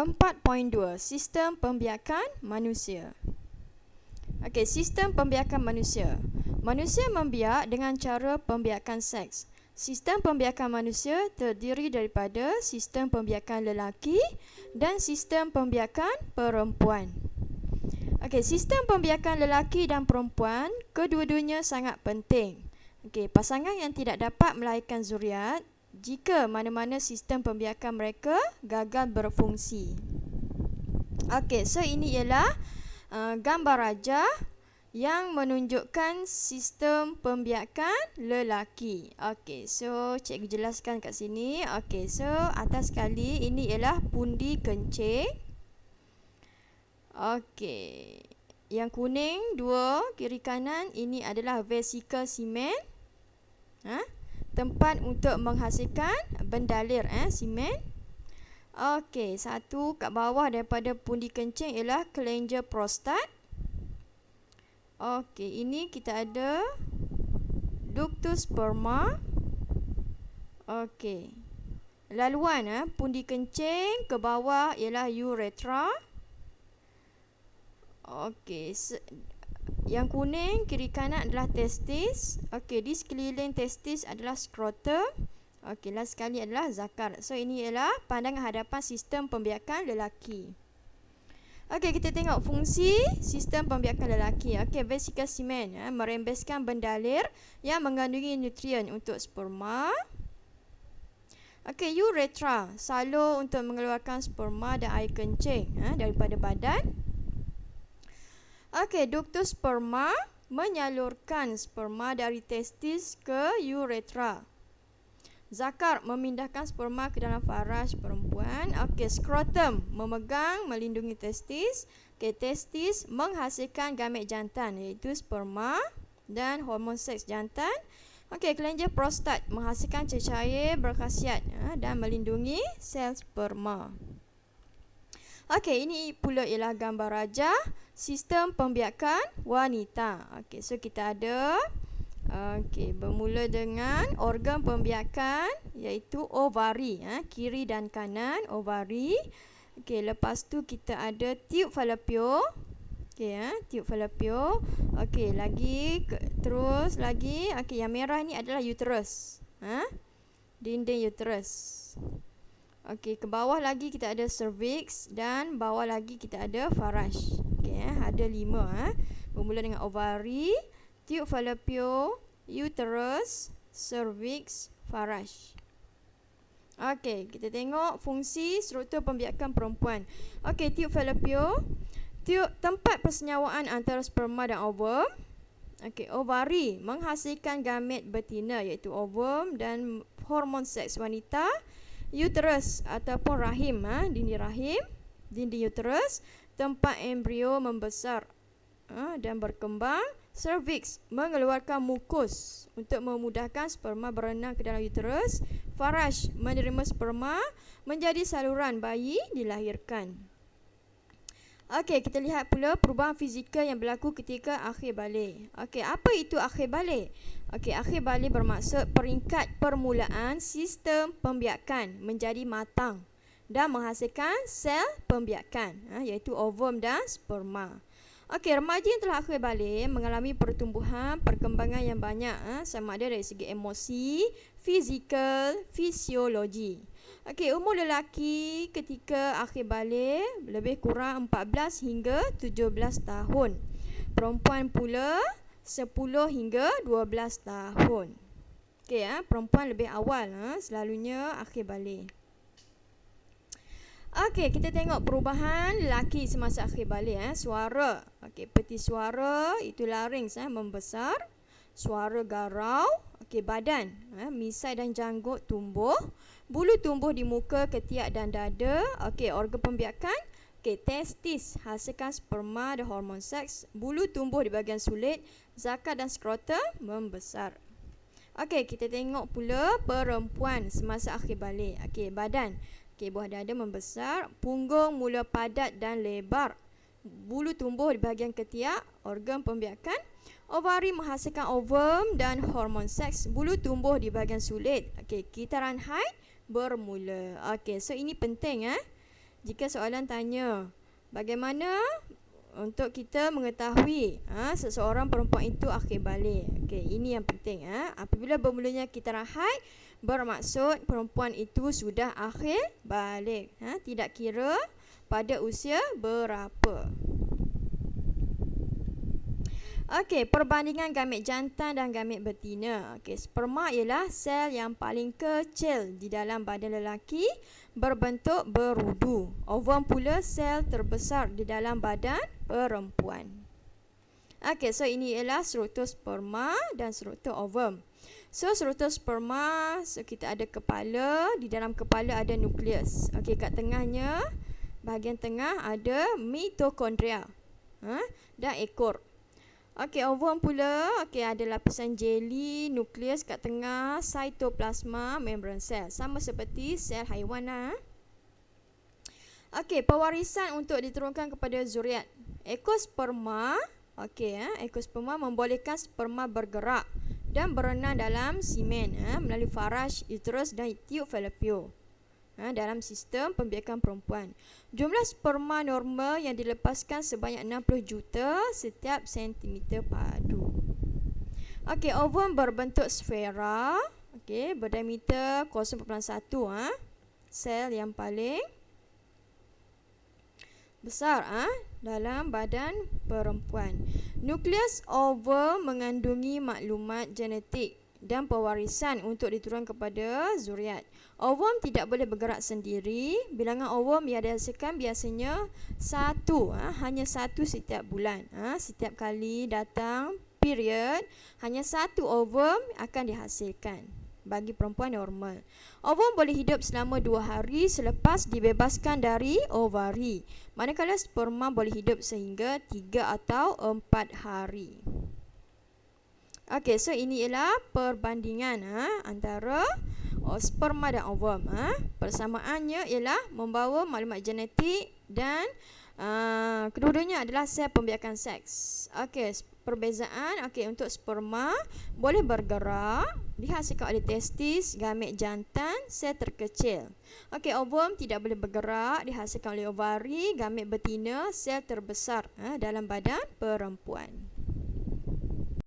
4.2 Sistem pembiakan manusia. Okey, sistem pembiakan manusia. Manusia membiak dengan cara pembiakan seks. Sistem pembiakan manusia terdiri daripada sistem pembiakan lelaki dan sistem pembiakan perempuan. Okey, sistem pembiakan lelaki dan perempuan kedua-duanya sangat penting. Okey, pasangan yang tidak dapat melahirkan zuriat jika mana-mana sistem pembiakan mereka gagal berfungsi. Okey, so ini ialah gambar rajah yang menunjukkan sistem pembiakan lelaki. Okey, so cikgu jelaskan kat sini. Okey, so atas sekali ini ialah pundi kencing. Okey, yang kuning dua kiri kanan ini adalah vesikel semen. Tempat untuk menghasilkan bendalir semen. Okey, satu kat bawah daripada pundi kencing ialah kelenjar prostat. Okey, ini kita ada ductus sperma. Okey, laluan pundi kencing ke bawah ialah uretra. Okey, yang kuning kiri kanan adalah testis. Okey, di sekeliling testis adalah skrotum. Okey, last sekali adalah zakar. So ini ialah pandangan hadapan sistem pembiakan lelaki. Okey, kita tengok fungsi sistem pembiakan lelaki. Okey, vesikel semen merembeskan bendalir yang mengandungi nutrien untuk sperma. Okey, uretra salur untuk mengeluarkan sperma dan air kencing daripada badan. Okey, ductus sperma menyalurkan sperma dari testis ke uretra. Zakar memindahkan sperma ke dalam faraj perempuan. Okey, skrotum memegang melindungi testis. Okey, testis menghasilkan gamet jantan iaitu sperma dan hormon seks jantan. Okey, kelenjar prostat menghasilkan cecair berkhasiat dan melindungi sel sperma. Okey, ini pula ialah gambar rajah sistem pembiakan wanita. Okey, so kita ada bermula dengan organ pembiakan iaitu ovari, kiri dan kanan ovari. Okey, lepas tu kita ada tube falopio. Okey, tube falopio. Okey, terus lagi. Okey, yang merah ni adalah uterus. Dinding uterus. Okey, ke bawah lagi kita ada cervix dan bawah lagi kita ada faraj. Okey, ada 5 bermula dengan ovari, tube falopio, uterus, cervix, faraj. Okey, kita tengok fungsi struktur pembiakan perempuan. Okey, tube falopio, tempat persenyawaan antara sperma dan ovum. Okey, ovari menghasilkan gamet betina iaitu ovum dan hormon seks wanita. Uterus ataupun rahim, dinding uterus, tempat embrio membesar dan berkembang. Cervix mengeluarkan mukus untuk memudahkan sperma berenang ke dalam uterus. Faraj menerima sperma menjadi saluran bayi dilahirkan. Okey, kita lihat pula perubahan fizikal yang berlaku ketika akhir balik. Okey, apa itu akhir balik? Okey, akhir balik bermaksud peringkat permulaan sistem pembiakan menjadi matang dan menghasilkan sel pembiakan iaitu ovum dan sperma. Okey, remaja yang telah akhir balik mengalami pertumbuhan perkembangan yang banyak sama ada dari segi emosi, fizikal, fisiologi. Okey, umur lelaki ketika akhir balik lebih kurang 14 hingga 17 tahun. Perempuan pula 10 hingga 12 tahun. Okey, perempuan lebih awal selalunya akhir balik. Okey, kita tengok perubahan lelaki semasa akhir balik. Suara. Okey, peti suara itu larynx membesar. Suara garau. Okey, badan. Misai dan janggut tumbuh. Bulu tumbuh di muka, ketiak dan dada. Okey, organ pembiakan. Okey, testis hasilkan sperma dan hormon seks. Bulu tumbuh di bahagian sulit. Zakar dan skrotum membesar. Okey, kita tengok pula perempuan semasa akhir balik. Okey, badan. Okey, buah dada membesar, punggung mula padat dan lebar. Bulu tumbuh di bahagian ketiak, organ pembiakan. Ovari menghasilkan ovum dan hormon seks. Bulu tumbuh di bahagian sulit. Okey, kitaran haid bermula. Okey, so ini penting Jika soalan tanya, bagaimana untuk kita mengetahui seseorang perempuan itu akhir balik. Okey, ini yang penting. Apabila bermulanya kita haid, bermaksud perempuan itu sudah akhir balik. Tidak kira pada usia berapa. Okey, perbandingan gamit jantan dan gamit betina. Okey, sperma ialah sel yang paling kecil di dalam badan lelaki, berbentuk berudu. Ovum pula sel terbesar di dalam badan perempuan. Okey, so ini ialah struktur sperma dan struktur ovum. So struktur sperma, so kita ada kepala, di dalam kepala ada nukleus. Okey, kat tengahnya, bahagian tengah ada mitokondria dan ekor. Okey, ovum pula, okey, ada lapisan jeli, nukleus kat tengah, cytoplasma, membran sel. Sama seperti sel haiwan lah. Okey, pewarisan untuk diturunkan kepada zuriat. Ekosperma, okey, ekosperma membolehkan sperma bergerak dan berenang dalam semen melalui faraj, uterus dan tiub falopio. Dalam sistem pembiakan perempuan. Jumlah sperma normal yang dilepaskan sebanyak 60 juta setiap sentimeter padu. Okey, ovum berbentuk sfera. Okey, berdiameter 0.1 sel yang paling besar dalam badan perempuan. Nukleus ovum mengandungi maklumat genetik dan pewarisan untuk diturunkan kepada zuriat. Ovum tidak boleh bergerak sendiri. Bilangan ovum yang dihasilkan biasanya hanya satu setiap bulan. Setiap kali datang period, hanya satu ovum akan dihasilkan bagi perempuan normal. Ovum boleh hidup selama 2 hari selepas dibebaskan dari ovari, manakala sperma boleh hidup sehingga 3 atau 4 hari. Okey, so ini ialah perbandingan antara sperma dan ovum. Persamaannya ialah membawa maklumat genetik dan kedua-duanya adalah sel pembiakan seks. Okey, perbezaan, okey, untuk sperma boleh bergerak, dihasilkan oleh testis, gamit jantan, sel terkecil. Okey, ovum tidak boleh bergerak, dihasilkan oleh ovari, gamit betina, sel terbesar dalam badan perempuan.